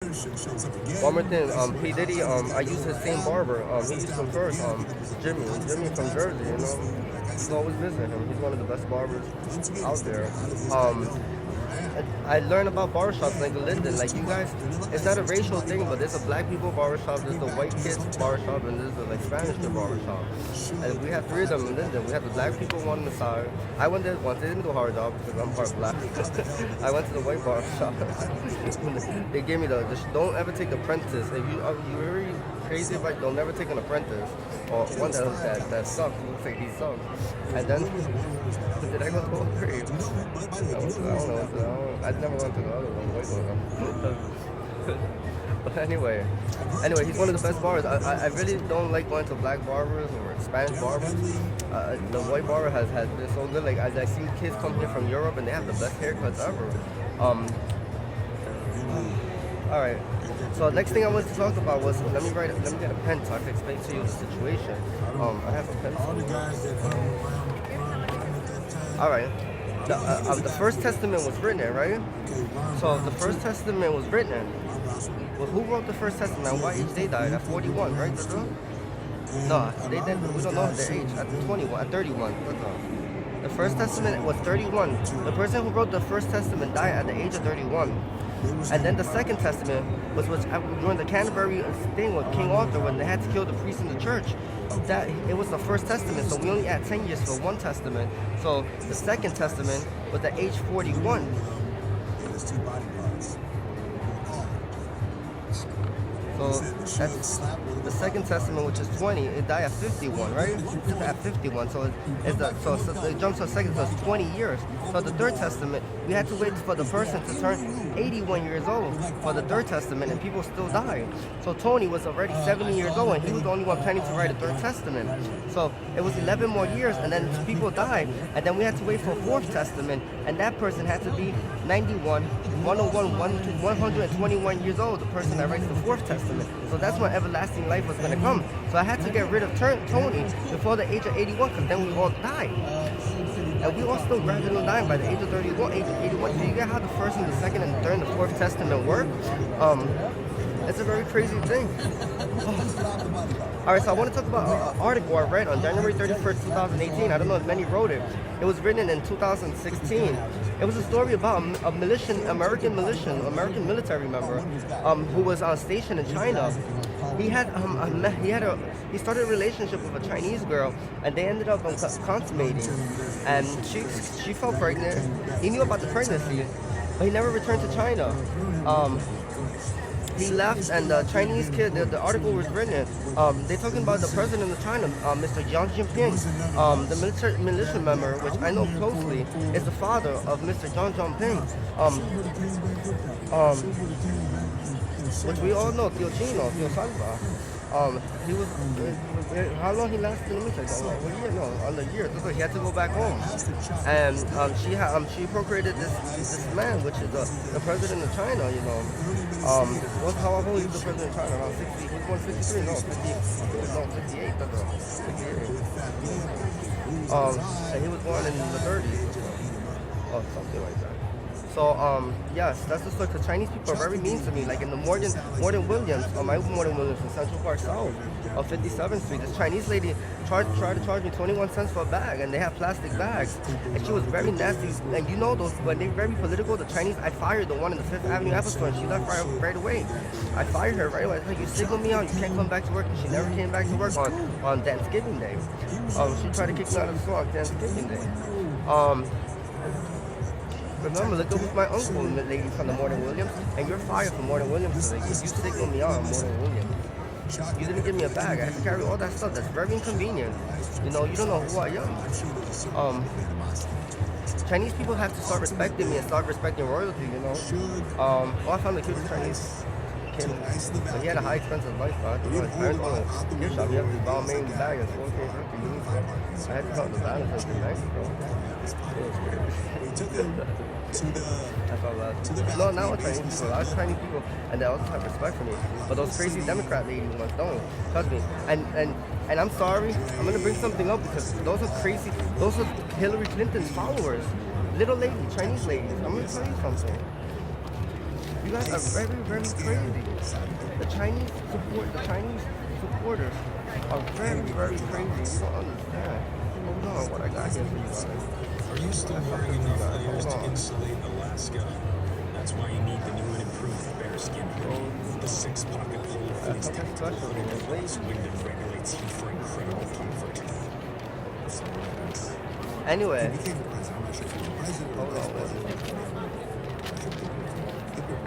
One more thing, P Diddy, I use his same barber. He used him first, Jimmy from Jersey. He's always visiting him. He's one of the best barbers out there. I learned about barbershops like Linden. Like you guys, it's not a racial thing, but there's a black people barbershop, there's the white kids barbershop, and there's the like Spanish kid barbershop. And we have three of them in Linden. We have the black people one on the side. I went there once. They didn't do a hard job because I'm part black. I went to the white barbershop. They gave me don't ever take the apprentice. If you're really crazy about, don't never take an apprentice or one that sucks. Looks like he sucks. And then did I go to all three? I never went to the other one. But anyway, he's one of the best barbers. I really don't like going to black barbers or Spanish barbers. The white barber has been so good. Like I see kids come here from Europe and they have the best haircuts ever. All right. So next thing I wanted to talk about was let me get a pen so I can explain to you the situation. I have a pen. All right. The First Testament was written, right? So the First Testament was written. Well, who wrote the First Testament? What age they died? At 41, right? No, they didn't. We don't know their age. At 21, at 31. The First Testament was 31. The person who wrote the First Testament died at the age of 31. And then the Second Testament was during the Canterbury thing with King Arthur when they had to kill the priests in the church. That it was the First Testament, so we only had 10 years for one testament. So the Second Testament was at age 41. So that's the Second Testament, which is 20. It died at 51, right? It's at 51. So it jumps to the second. So it's 20 years. So the Third Testament, we had to wait for the person to turn 81 years old for the Third Testament, and people still died. So Tony was already 70 years old, and he was the only one planning to write a Third Testament. So it was 11 more years, and then people died, and then we had to wait for a Fourth Testament, and that person had to be 91, 101, 121 years old, the person that writes the Fourth Testament. So that's when everlasting life was going to come. So I had to get rid of Tony before the age of 81, because then we all died. And we all still gradually dying by the age of 31, age of 81. Do you get how the First and the Second and the Third and the Fourth Testament work? It's a very crazy thing. All right, so I want to talk about an article I read on January 31st, 2018. I don't know if many wrote it. It was written in 2016. It was a story about a American military member who was stationed in China. He started a relationship with a Chinese girl, and they ended up consummating. And she fell pregnant. He knew about the pregnancy, but he never returned to China. He left, and the Chinese kid, the article was written, they're talking about the president of China, Mr. Jiang Jinping, the militia member, which I know closely, is the father of Mr. Jiang Jinping, which we all know, Tio Salva. He was, how long he lasted? Let me check. On the year. So he had to go back home, and she procreated this man, which is the president of China. How old is the president of China? Around 60. He was born 53. No, 58. 58. And he was born in the 30s. Or something like that. So, yes, that's the story. Because Chinese people are very mean to me. Like in the Morgan Williams, my Morgan Williams in Central Park South of 57th Street, this Chinese lady tried to charge me 21 cents for a bag, and they have plastic bags. And she was very nasty. And you know those, when they're very political, the Chinese, I fired the one in the 5th Avenue Apple Store, and she left right away. I fired her right away. I was like, you signal me out, you can't come back to work. And she never came back to work on Thanksgiving Day. She tried to kick me out of the store on Thanksgiving Day. Remember, look up with my uncle, the lady from the Morgan Williams, and you're fired from Morgan Williams today because you signaled me out on Morgan Williams. You didn't give me a bag. I had to carry all that stuff. That's very inconvenient. You don't know who I am. Chinese people have to start respecting me and start respecting royalty, I found the cutest Chinese kid. But he had a high expensive lifestyle. His parents owned a gift shop. He had this Balmain bag and 4K uniform. I had to come to Dallas in Mexico. That's all that. No, not with Chinese people. I was Chinese people, and they also have respect for me. But those crazy Democrat ladies ones don't. Trust me. And I'm sorry. I'm gonna bring something up because those are crazy. Those are Hillary Clinton's followers. Little lady, Chinese ladies. I'm gonna tell you something. You guys are very, very crazy. The Chinese supporters are very, very crazy. You don't understand. Hold on, what I got here for you guys. Are you still wearing enough layers to insulate Alaska? That's why you need the new and improved bearskin hoodie. The 6-pocket hole fits tight and blocks wind and regulates heat for incredible comfort. Anyway, hold on.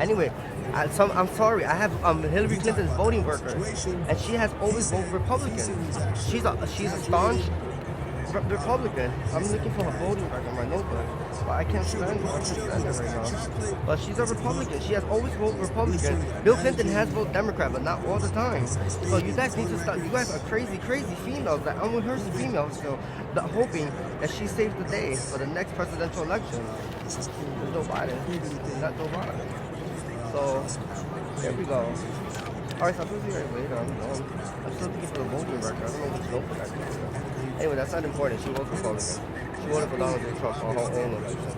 Anyway, I'm sorry. I have Hillary Clinton's voting worker, and she has always voted Republican. She's a staunch Republican. I'm looking for her voting record in my notebook, but I can't stand it. I can't stand it right now. But she's a Republican. She has always voted Republican. Bill Clinton has voted Democrat, but not all the time. So you guys need to stop. You guys are crazy, crazy females. That unrehearsed females, so hoping that she saves the day for the next presidential election. It's Joe Biden, not Joe Biden. So there we go. Alright, so I'll see you guys later. I'm still looking for the voting record. I don't know which notebook I got. Anyway, that's not important. She voted Republican. She voted for Donald J. Trump on her own election.